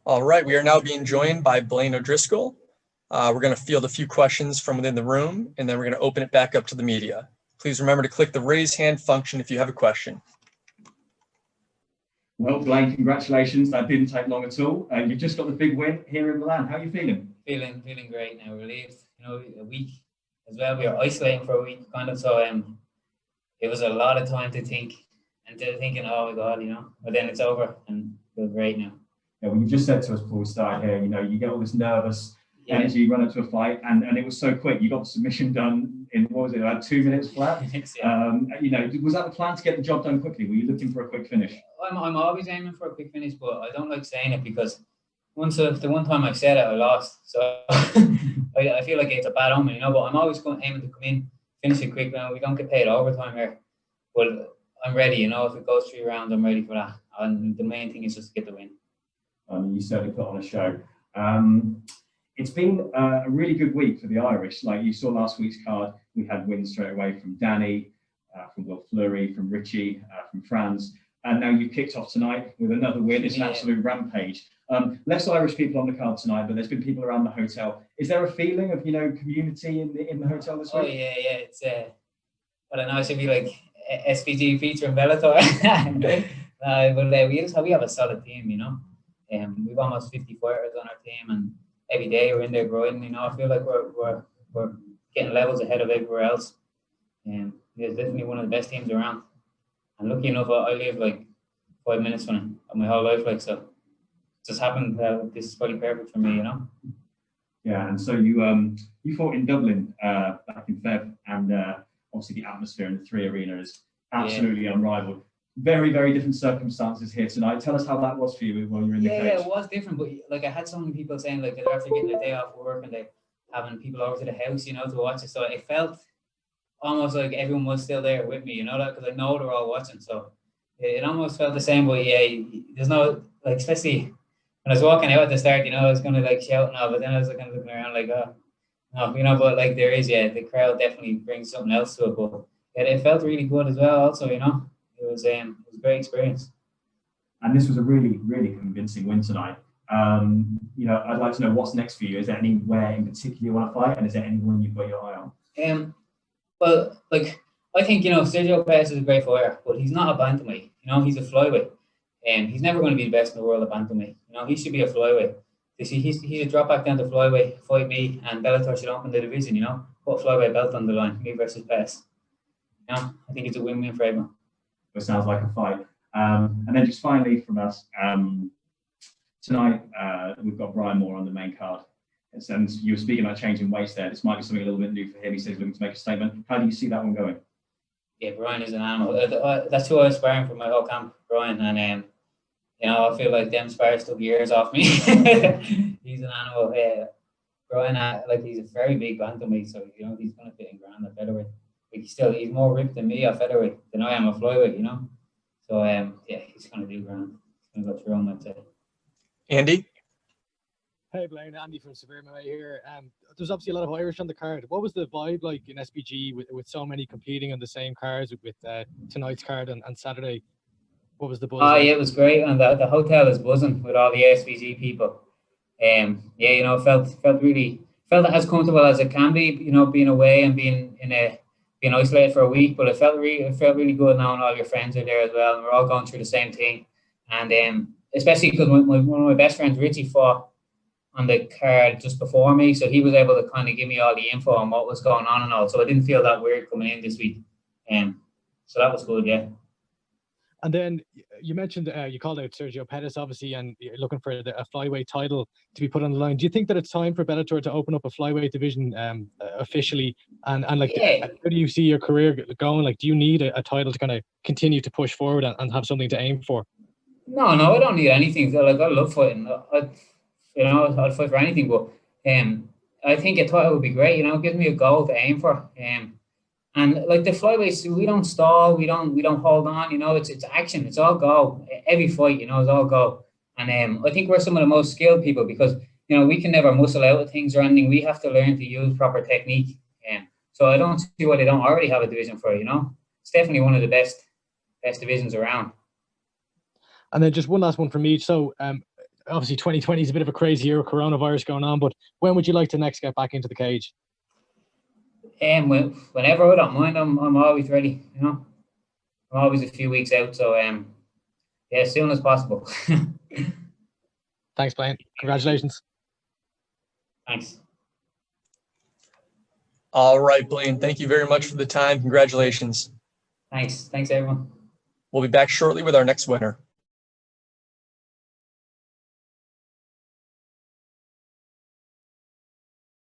All right, we are now being joined by Blaine O'Driscoll. We're going to field a few questions from within the room, and then we're going to open it back up to the media. Please remember to click the raise hand function if you have a question. Well, Blaine, congratulations. That didn't take long at all. You've just got the big win here in Milan. How are you feeling? Feeling great now, relieved. A week as well. We were isolating for a week, kind of. So it was a lot of time to think and thinking, oh my God, But then it's over and feel great now. Yeah, well, you just said to us before we started here, you get all this nervous energy, you run into a fight, and it was so quick. You got the submission done in, what was it, about 2 minutes flat? Yeah. Was that the plan to get the job done quickly? Were you looking for a quick finish? I'm always aiming for a quick finish, but I don't like saying it because the one time I said it, I lost. So I feel like it's a bad omen, but I'm always aiming to come in, finish it quick. Now we don't get paid overtime here, but I'm ready. If it goes 3 rounds, I'm ready for that. And the main thing is just to get the win. You certainly put on a show. It's been a really good week for the Irish. Like you saw last week's card, we had wins straight away from Danny, from Will Fleury, from Richie, from Franz. And now you kicked off tonight with another win. It's an absolute rampage. Less Irish people on the card tonight, but there's been people around the hotel. Is there a feeling of community in the hotel this week? Oh yeah. It's I don't know. It should be like SPG featuring Bellator. But we have a solid team. We've almost 50 fighters on our team, and every day we're in there growing. I feel like we're getting levels ahead of everywhere else. It's definitely one of the best teams around. And lucky enough, I live like 5 minutes from it my whole life, so it just happened. This is probably perfect for me, Yeah, and so you fought in Dublin back in Feb, and obviously the atmosphere in the 3 Arena is absolutely unrivaled. Very, very different circumstances here tonight. Tell us how that was for you while you were in the cage. Yeah, it was different, but I had so many people saying they're after getting their day off work and they having people over to the house, to watch it. So it felt almost like everyone was still there with me, because I know they're all watching. So it almost felt the same. But yeah, there's no especially when I was walking out at the start, I was kind of shout and all, but then I was kind of looking around no, but there is, the crowd definitely brings something else to it. But it felt really good as well. Also, it was a great experience. And this was a really, really convincing win tonight. I'd like to know what's next for you. Is there anywhere in particular you want to fight, and is there anyone you've got your eye on? Well, I think Sergio Pettis is a great fighter, but he's not a bantamweight. He's a flyweight, and he's never going to be the best in the world at bantamweight. He should be a flyweight. He should drop back down to flyweight, fight me, and Bellator should open the division. Put a flyweight belt on the line, me versus Pettis. I think it's a win-win for everyone. It sounds like a fight. And then just finally from us, tonight we've got Brian Moore on the main card. And you were speaking about changing weights there. This might be something a little bit new for him. He says he's looking to make a statement. How do you see that one going? Yeah, Brian is an animal. That's who I was sparring for my whole camp, Brian. And, I feel like them spars took years off me. He's an animal. Brian, he's a very big bantamweight, so, he's going to fit in ground at featherweight. He's more ripped than me at featherweight than I am a flyweight, So, he's going to do ground. He's going to go through him, I'd say. Andy? Hey, Blaine, Andy from Severe MMA here. There's obviously a lot of Irish on the card. What was the vibe like in SPG with so many competing on the same cards with tonight's card and Saturday? What was the buzz? Yeah, it was great, and the hotel is buzzing with all the SPG people. Felt as comfortable as it can be, being away and being isolated for a week. But it felt really good knowing all your friends are there as well, and we're all going through the same thing. And especially because one of my best friends, Richie, fought on the card just before me, so he was able to kind of give me all the info on what was going on and all. So I didn't feel that weird coming in this week. So that was good, yeah. And then you mentioned you called out Sergio Pettis, obviously, and you're looking for a flyweight title to be put on the line. Do you think that it's time for Bellator to open up a flyweight division officially? And how do you see your career going? Do you need a title to kind of continue to push forward and have something to aim for? No, I don't need anything. I love fighting. I'd fight for anything, but I think a title would be great. It gives me a goal to aim for. And the flyweights, we don't stall, we don't hold on. It's action. It's all go. Every fight, is all go. And I think we're some of the most skilled people because we can never muscle out of things or anything. We have to learn to use proper technique. So I don't see why they don't already have a division for it. It's definitely one of the best divisions around. And then just one last one from me. So obviously 2020 is a bit of a crazy year with coronavirus going on, but when would you like to next get back into the cage? Whenever, I don't mind. I'm always ready. You know, I'm always a few weeks out. So yeah, as soon as possible. Thanks, Blaine. Congratulations. Thanks. All right, Blaine, thank you very much for the time. Congratulations. Thanks, everyone. We'll be back shortly with our next winner.